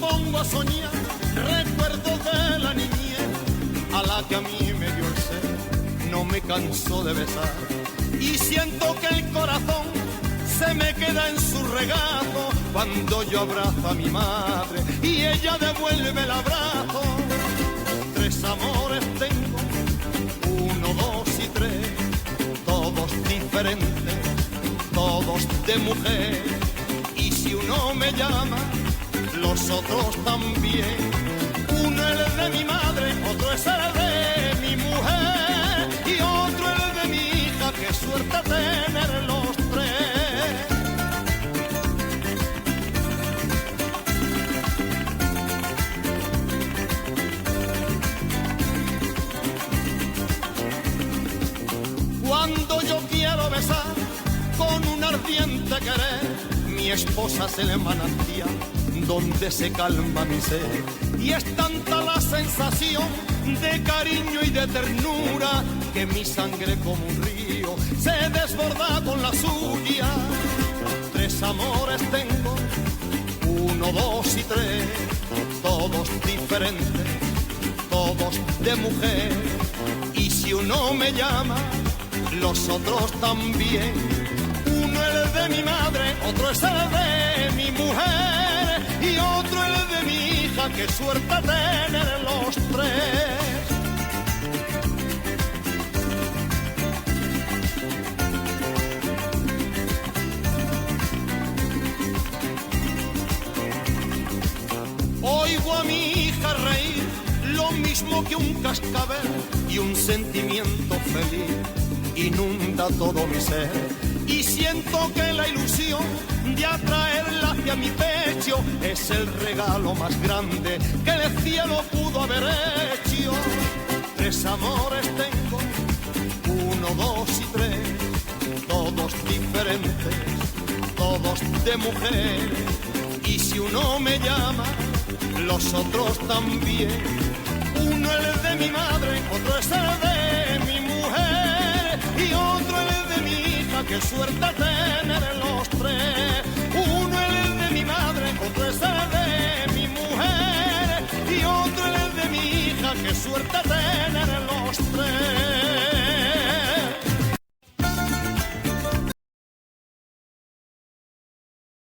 pongo a soñar recuerdos de la niñez, a la que a mí me dio el ser, no me canso de besar. Y siento que el corazón se me queda en su regazo cuando yo abrazo a mi madre y ella devuelve el abrazo. 3 amores tengo, 1, 2 y 3, todos diferentes, todos de mujer. Y si uno me llama, los otros también. Uno es el de mi madre, otro es el de mi mujer y otro el de mi hija. Qué suerte tener los 3. Cuando yo quiero besar con un ardiente querer, mi esposa se le manantia donde se calma mi sed. Y es tanta la sensación de cariño y de ternura que mi sangre como un río se desborda con la suya. 3 amores tengo, 1, 2 y 3, todos diferentes, todos de mujer. Y si uno me llama, los otros también. Uno es el de mi madre, otro es el de mi mujer y otro el de mi hija. Qué suerte tener los 3. Oigo a mi hija reír, lo mismo que un cascabel, y un sentimiento feliz inunda todo mi ser. Y siento que la ilusión de atraerla hacia mi pecho es el regalo más grande que el cielo pudo haber hecho. 3 amores tengo, 1, 2 y 3, todos diferentes, todos de mujer. Y si uno me llama, los otros también. Uno es el de mi madre, otro es el de mi mujer y otro el de mi hija. Qué suerte tener los 3. Uno es el de mi madre, otro es el de mi mujer y otro el de mi hija. Qué suerte tener.